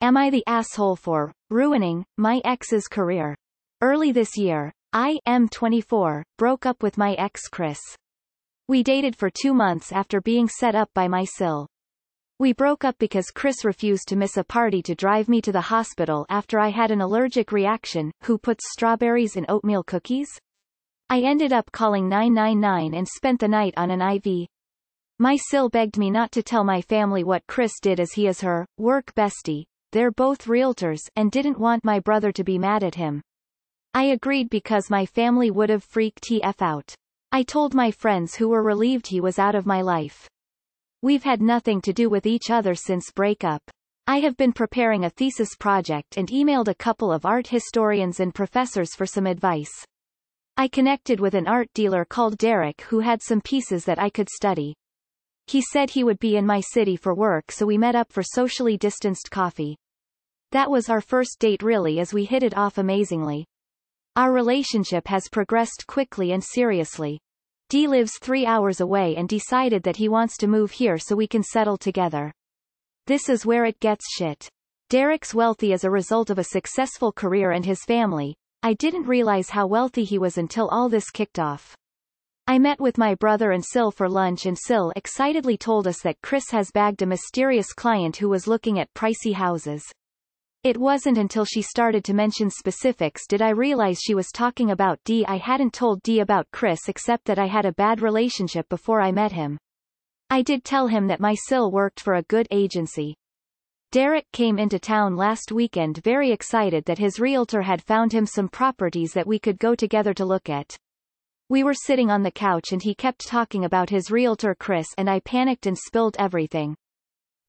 Am I the asshole for ruining my ex's career? Early this year, I, 24, broke up with my ex Chris. We dated for 2 months after being set up by my sil. We broke up because Chris refused to miss a party to drive me to the hospital after I had an allergic reaction. Who puts strawberries in oatmeal cookies? I ended up calling 999 and spent the night on an IV. My sil begged me not to tell my family what Chris did as he is her work bestie. They're both realtors and didn't want my brother to be mad at him. I agreed because my family would have freaked TF out. I told my friends who were relieved he was out of my life. We've had nothing to do with each other since breakup. I have been preparing a thesis project and emailed a couple of art historians and professors for some advice. I connected with an art dealer called Derek who had some pieces that I could study. He said he would be in my city for work, so we met up for socially distanced coffee. That was our first date really, as we hit it off amazingly. Our relationship has progressed quickly and seriously. D lives 3 hours away and decided that he wants to move here so we can settle together. This is where it gets shit. Derek's wealthy as a result of a successful career and his family. I didn't realize how wealthy he was until all this kicked off. I met with my brother and Sil for lunch, and Sil excitedly told us that Chris has bagged a mysterious client who was looking at pricey houses. It wasn't until she started to mention specifics did I realize she was talking about D. I hadn't told D about Chris except that I had a bad relationship before I met him. I did tell him that my Sil worked for a good agency. Derek came into town last weekend very excited that his realtor had found him some properties that we could go together to look at. We were sitting on the couch and he kept talking about his realtor Chris, and I panicked and spilled everything.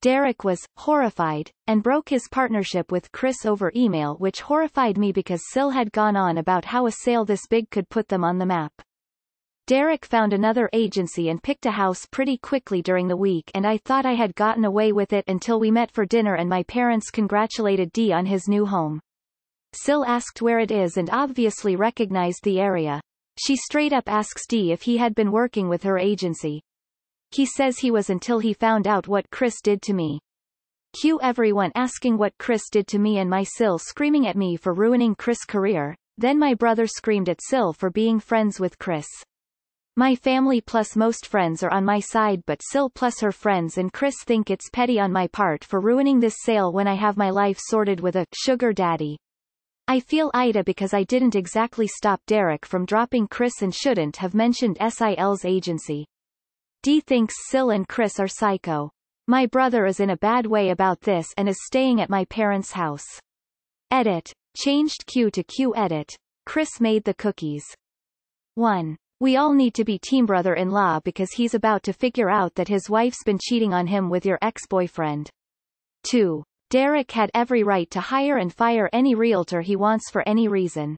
Derek was horrified and broke his partnership with Chris over email, which horrified me because Sil had gone on about how a sale this big could put them on the map. Derek found another agency and picked a house pretty quickly during the week, and I thought I had gotten away with it until we met for dinner and my parents congratulated D on his new home. Sil asked where it is and obviously recognized the area. She straight up asks D if he had been working with her agency. He says he was until he found out what Chris did to me. Cue everyone asking what Chris did to me and my Sil screaming at me for ruining Chris' career. Then my brother screamed at Sil for being friends with Chris. My family plus most friends are on my side, but Sil plus her friends and Chris think it's petty on my part for ruining this sale when I have my life sorted with a sugar daddy. I feel AITA because I didn't exactly stop Derek from dropping Chris and shouldn't have mentioned SIL's agency. D thinks Sil and Chris are psycho. My brother is in a bad way about this and is staying at my parents' house. Edit. Changed Q to Q edit. Chris made the cookies. 1. We all need to be team brother-in-law because he's about to figure out that his wife's been cheating on him with your ex-boyfriend. 2. Derek had every right to hire and fire any realtor he wants for any reason.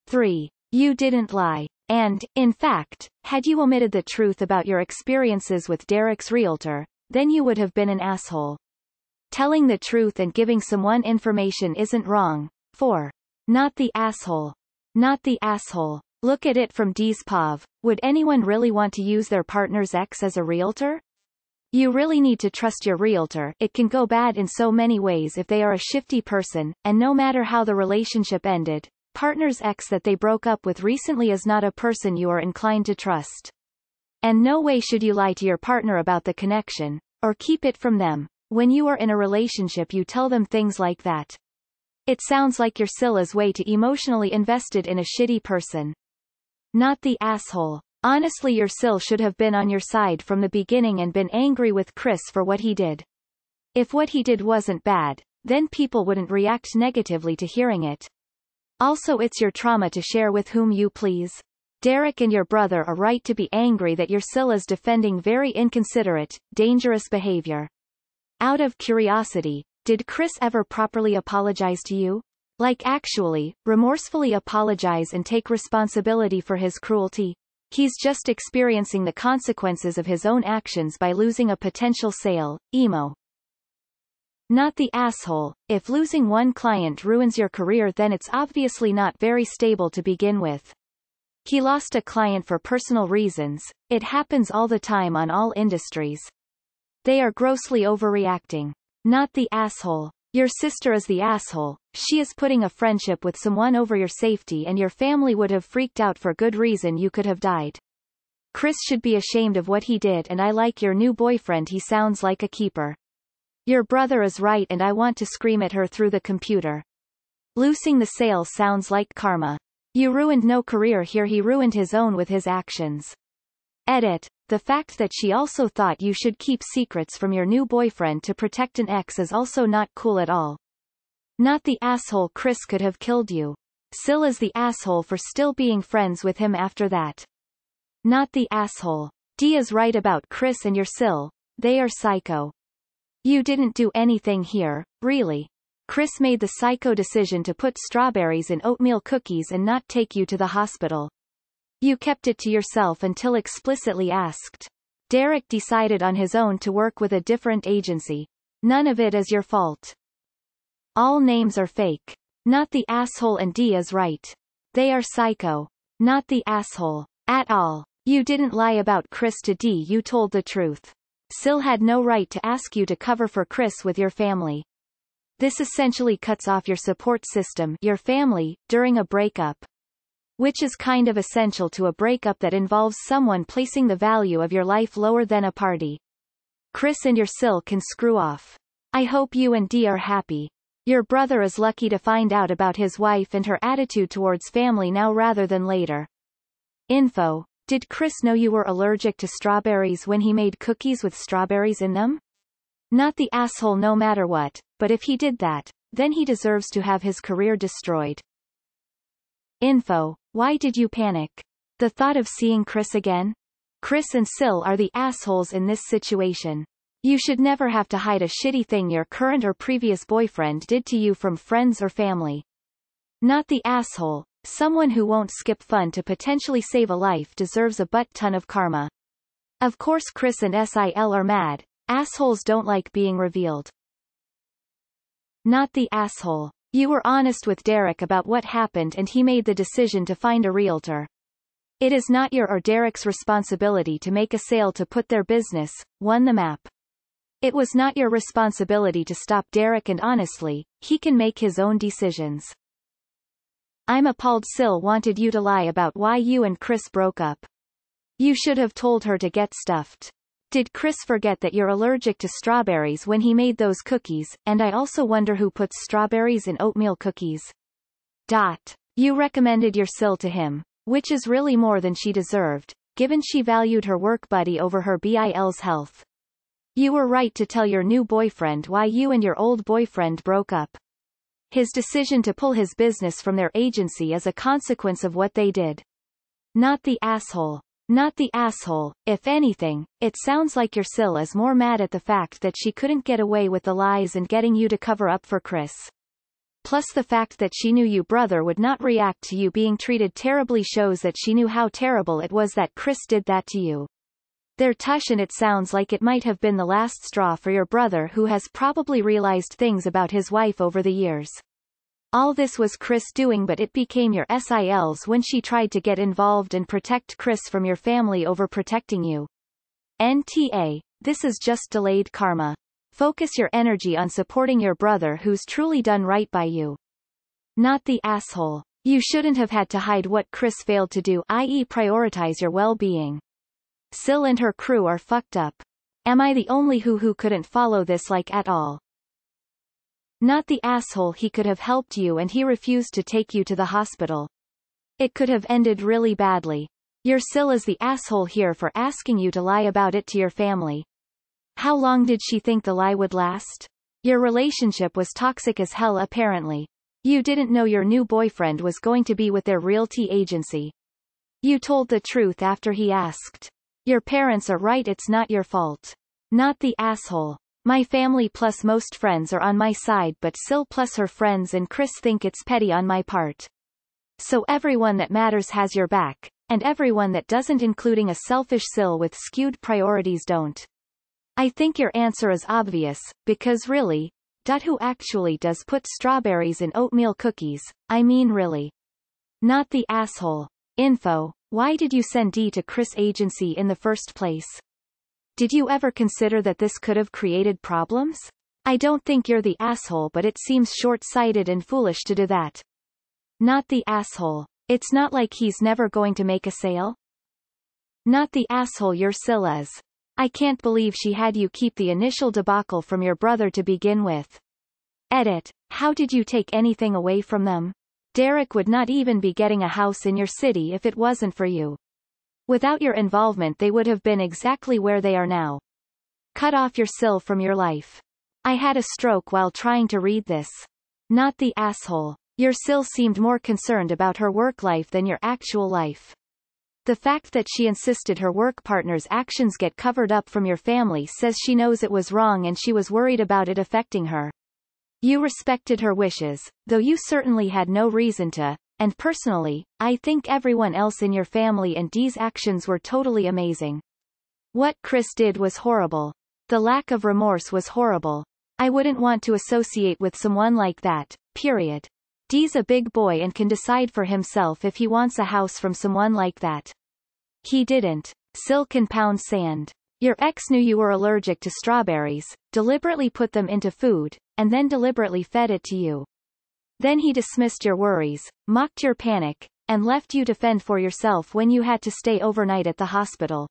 3. You didn't lie. And, in fact, had you omitted the truth about your experiences with Derek's realtor, then you would have been an asshole. Telling the truth and giving someone information isn't wrong. 4. Not the asshole. Not the asshole. Look at it from D's POV. Would anyone really want to use their partner's ex as a realtor? You really need to trust your realtor. It can go bad in so many ways if they are a shifty person, and no matter how the relationship ended, partner's ex that they broke up with recently is not a person you are inclined to trust. And no way should you lie to your partner about the connection, or keep it from them. When you are in a relationship you tell them things like that. It sounds like your Sil is way too emotionally invested in a shitty person. Not the asshole. Honestly, your Sil should have been on your side from the beginning and been angry with Chris for what he did. If what he did wasn't bad, then people wouldn't react negatively to hearing it. Also, it's your trauma to share with whom you please. Derek and your brother are right to be angry that your Sil is defending very inconsiderate, dangerous behavior. Out of curiosity, did Chris ever properly apologize to you? Like actually, remorsefully apologize and take responsibility for his cruelty? He's just experiencing the consequences of his own actions by losing a potential sale. Emo. Not the asshole. If losing one client ruins your career, then it's obviously not very stable to begin with. He lost a client for personal reasons. It happens all the time on all industries. They are grossly overreacting. Not the asshole. Your sister is the asshole. She is putting a friendship with someone over your safety, and your family would have freaked out for good reason. You could have died. Chris should be ashamed of what he did, and I like your new boyfriend. He sounds like a keeper. Your brother is right, and I want to scream at her through the computer. Losing the sale sounds like karma. You ruined no career here. He ruined his own with his actions. Edit. The fact that she also thought you should keep secrets from your new boyfriend to protect an ex is also not cool at all. Not the asshole. Chris could have killed you. Sil is the asshole for still being friends with him after that. Not the asshole. D is right about Chris and your Sil. They are psycho. You didn't do anything here, really. Chris made the psycho decision to put strawberries in oatmeal cookies and not take you to the hospital. You kept it to yourself until explicitly asked. Derek decided on his own to work with a different agency. None of it is your fault. All names are fake. Not the asshole, and D is right. They are psycho. Not the asshole. At all. You didn't lie about Chris to D. You told the truth. Sil had no right to ask you to cover for Chris with your family. This essentially cuts off your support system, your family, during a breakup. Which is kind of essential to a breakup that involves someone placing the value of your life lower than a party. Chris and your Sil can screw off. I hope you and D are happy. Your brother is lucky to find out about his wife and her attitude towards family now rather than later. Info. Did Chris know you were allergic to strawberries when he made cookies with strawberries in them? Not the asshole no matter what, but if he did that, then he deserves to have his career destroyed. Info. Why did you panic? The thought of seeing Chris again? Chris and Sil are the assholes in this situation. You should never have to hide a shitty thing your current or previous boyfriend did to you from friends or family. Not the asshole. Someone who won't skip fun to potentially save a life deserves a butt-ton of karma. Of course Chris and Sil are mad. Assholes don't like being revealed. Not the asshole. You were honest with Derek about what happened and he made the decision to find a realtor. It is not your or Derek's responsibility to make a sale to put their business, on the map. It was not your responsibility to stop Derek, and honestly, he can make his own decisions. I'm appalled Sil wanted you to lie about why you and Chris broke up. You should have told her to get stuffed. Did Chris forget that you're allergic to strawberries when he made those cookies, and I also wonder who puts strawberries in oatmeal cookies. You recommended your Sil to him, which is really more than she deserved, given she valued her work buddy over her BIL's health. You were right to tell your new boyfriend why you and your old boyfriend broke up. His decision to pull his business from their agency is a consequence of what they did. Not the asshole. Not the asshole. If anything, it sounds like your Sil is more mad at the fact that she couldn't get away with the lies and getting you to cover up for Chris. Plus the fact that she knew your brother would not react to you being treated terribly shows that she knew how terrible it was that Chris did that to you. And it sounds like it might have been the last straw for your brother, who has probably realized things about his wife over the years. All this was Chris doing, but it became your Sil's when she tried to get involved and protect Chris from your family over protecting you. NTA, this is just delayed karma. Focus your energy on supporting your brother who's truly done right by you. Not the asshole. You shouldn't have had to hide what Chris failed to do, i.e. prioritize your well-being. Sil and her crew are fucked up. Am I the only who couldn't follow this at all? Not the asshole. He could have helped you and he refused to take you to the hospital. It could have ended really badly. Your Sil is the asshole here for asking you to lie about it to your family. How long did she think the lie would last? Your relationship was toxic as hell apparently. You didn't know your new boyfriend was going to be with their realty agency. You told the truth after he asked. Your parents are right, it's not your fault. Not the asshole. My family plus most friends are on my side, but Sil plus her friends and Chris think it's petty on my part. So everyone that matters has your back, and everyone that doesn't, including a selfish Sil with skewed priorities, don't. I think your answer is obvious, because really, who actually does put strawberries in oatmeal cookies? I mean really. Not the asshole. Info. Why did you send D to Chris' agency in the first place? Did you ever consider that this could have created problems? I don't think you're the asshole, but it seems short-sighted and foolish to do that. Not the asshole. It's not like he's never going to make a sale. Not the asshole, your Sil is. I can't believe she had you keep the initial debacle from your brother to begin with. Edit. How did you take anything away from them? Derek would not even be getting a house in your city if it wasn't for you. Without your involvement they would have been exactly where they are now. Cut off your Sil from your life. I had a stroke while trying to read this. Not the asshole. Your Sil seemed more concerned about her work life than your actual life. The fact that she insisted her work partner's actions get covered up from your family says she knows it was wrong and she was worried about it affecting her. You respected her wishes, though you certainly had no reason to, and personally, I think everyone else in your family and Dee's actions were totally amazing. What Chris did was horrible. The lack of remorse was horrible. I wouldn't want to associate with someone like that, period. Dee's a big boy and can decide for himself if he wants a house from someone like that. He didn't. Sil can pound sand. Your ex knew you were allergic to strawberries, deliberately put them into food, and then deliberately fed it to you. Then he dismissed your worries, mocked your panic, and left you to fend for yourself when you had to stay overnight at the hospital.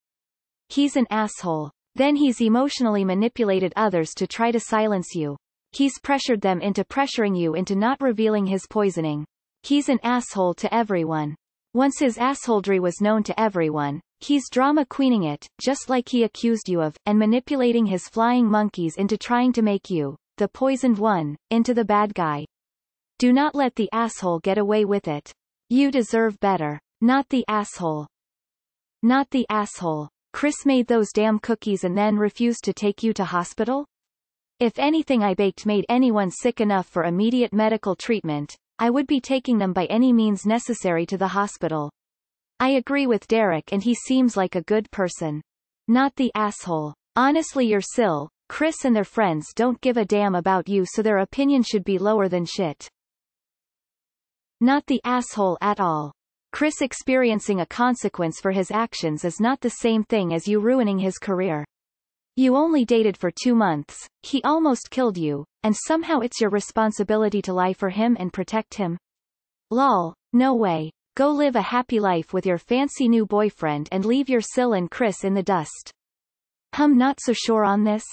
He's an asshole. Then he's emotionally manipulated others to try to silence you. He's pressured them into pressuring you into not revealing his poisoning. He's an asshole to everyone. Once his assholedry was known to everyone, he's drama queening it, just like he accused you of, and manipulating his flying monkeys into trying to make you, the poisoned one, into the bad guy. Do not let the asshole get away with it. You deserve better. Not the asshole. Not the asshole. Chris made those damn cookies and then refused to take you to hospital? If anything I baked made anyone sick enough for immediate medical treatment, I would be taking them by any means necessary to the hospital. I agree with Derek and he seems like a good person. Not the asshole. Honestly, your Sil, Chris and their friends don't give a damn about you, so their opinion should be lower than shit. Not the asshole at all. Chris experiencing a consequence for his actions is not the same thing as you ruining his career. You only dated for 2 months, he almost killed you, and somehow it's your responsibility to lie for him and protect him? Lol, no way. Go live a happy life with your fancy new boyfriend and leave your Sil and Chris in the dust. Not so sure on this.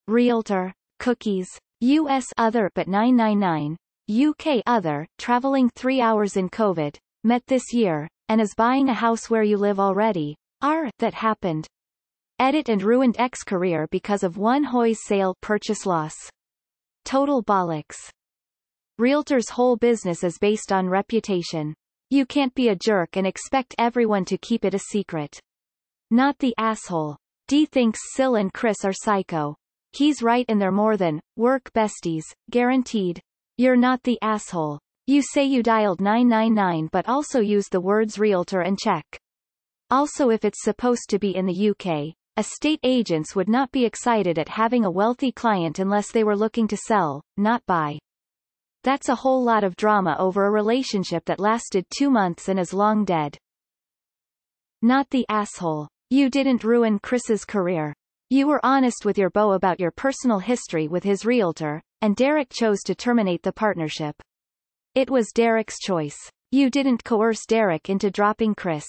Realtor, cookies, US other but 999, UK other, traveling 3 hours in COVID, met this year, and is buying a house where you live already. That happened. Edit and ruined ex-career because of one Hoy's sale purchase loss. Total bollocks. Realtor's whole business is based on reputation. You can't be a jerk and expect everyone to keep it a secret. Not the asshole. Dee thinks Sil and Chris are psycho. He's right and they're more than work besties, guaranteed. You're not the asshole. You say you dialed 999 but also use the words realtor and check. Also, if it's supposed to be in the UK, estate agents would not be excited at having a wealthy client unless they were looking to sell, not buy. That's a whole lot of drama over a relationship that lasted 2 months and is long dead. Not the asshole. You didn't ruin Chris's career. You were honest with your beau about your personal history with his realtor, and Derek chose to terminate the partnership. It was Derek's choice. You didn't coerce Derek into dropping Chris.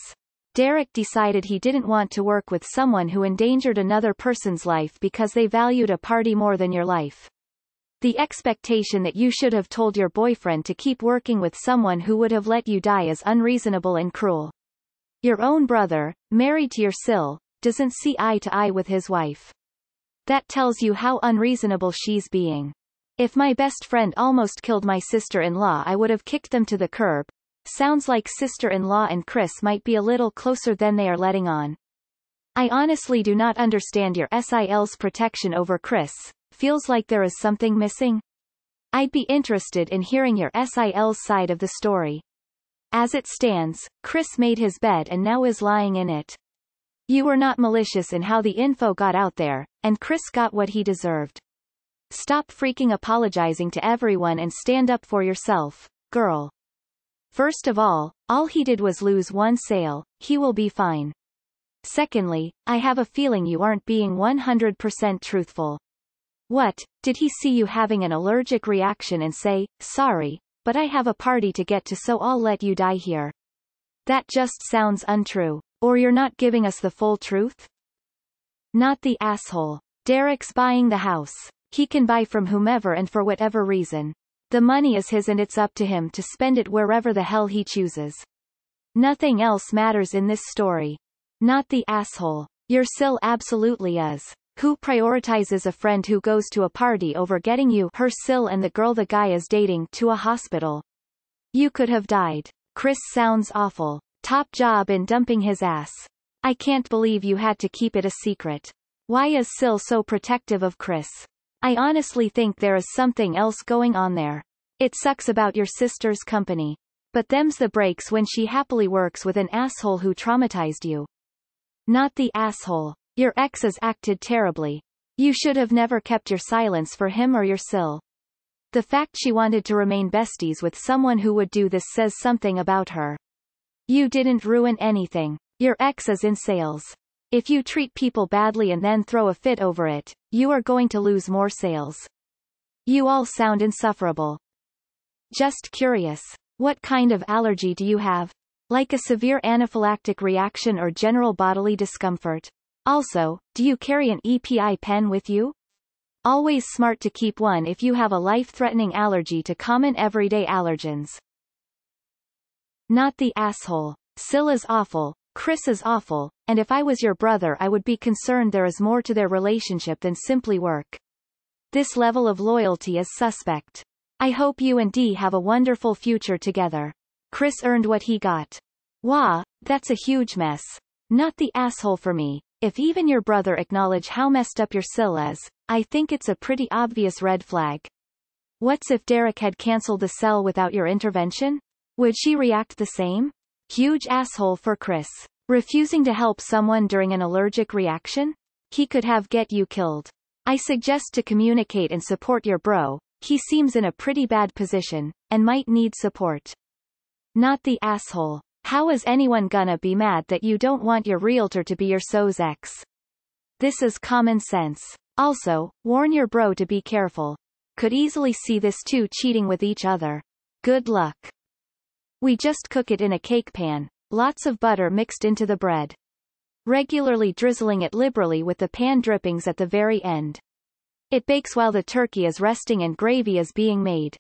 Derek decided he didn't want to work with someone who endangered another person's life because they valued a party more than your life. The expectation that you should have told your boyfriend to keep working with someone who would have let you die is unreasonable and cruel. Your own brother, married to your Sil, doesn't see eye to eye with his wife. That tells you how unreasonable she's being. If my best friend almost killed my sister-in-law, I would have kicked them to the curb. Sounds like sister-in-law and Chris might be a little closer than they are letting on. I honestly do not understand your SIL's protection over Chris. Feels like there is something missing. I'd be interested in hearing your SIL's side of the story. As it stands, Chris made his bed and now is lying in it. You were not malicious in how the info got out there, and Chris got what he deserved. Stop freaking apologizing to everyone and stand up for yourself, girl. First of all he did was lose one sale, he will be fine. Secondly, I have a feeling you aren't being 100% truthful. What, did he see you having an allergic reaction and say, sorry, but I have a party to get to so I'll let you die here? That just sounds untrue. Or you're not giving us the full truth? Not the asshole. Derek's buying the house. He can buy from whomever and for whatever reason. The money is his and it's up to him to spend it wherever the hell he chooses. Nothing else matters in this story. Not the asshole. Your Sil absolutely is. Who prioritizes a friend who goes to a party over getting you, her Sil and the girl the guy is dating, to a hospital? You could have died. Chris sounds awful. Top job in dumping his ass. I can't believe you had to keep it a secret. Why is Sil so protective of Chris? I honestly think there is something else going on there. It sucks about your sister's company. But them's the breaks when she happily works with an asshole who traumatized you. Not the asshole. Your ex has acted terribly. You should have never kept your silence for him or your Sil. The fact she wanted to remain besties with someone who would do this says something about her. You didn't ruin anything. Your ex is in sales. If you treat people badly and then throw a fit over it, you are going to lose more sales. You all sound insufferable. Just curious. What kind of allergy do you have? Like a severe anaphylactic reaction or general bodily discomfort? Also, do you carry an EPI pen with you? Always smart to keep one if you have a life-threatening allergy to common everyday allergens. Not the asshole. Sil is awful, Chris is awful, and if I was your brother I would be concerned there is more to their relationship than simply work. This level of loyalty is suspect. I hope you and Dee have a wonderful future together. Chris earned what he got. Wah, that's a huge mess. Not the asshole for me. If even your brother acknowledge how messed up your Sil is, I think it's a pretty obvious red flag. What's if Derek had cancelled the cell without your intervention? Would she react the same? Huge asshole for Chris. Refusing to help someone during an allergic reaction? He could have get you killed. I suggest to communicate and support your bro. He seems in a pretty bad position, and might need support. Not the asshole. How is anyone gonna be mad that you don't want your realtor to be your so's ex? This is common sense. Also, warn your bro to be careful. Could easily see this two cheating with each other. Good luck. We just cook it in a cake pan, lots of butter mixed into the bread. Regularly drizzling it liberally with the pan drippings at the very end. It bakes while the turkey is resting and gravy is being made.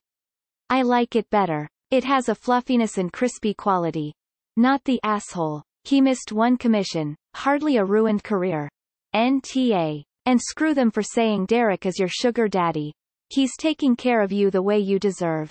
I like it better. It has a fluffiness and crispy quality. Not the asshole. He missed one commission, hardly a ruined career. NTA. And screw them for saying Derek is your sugar daddy. He's taking care of you the way you deserve.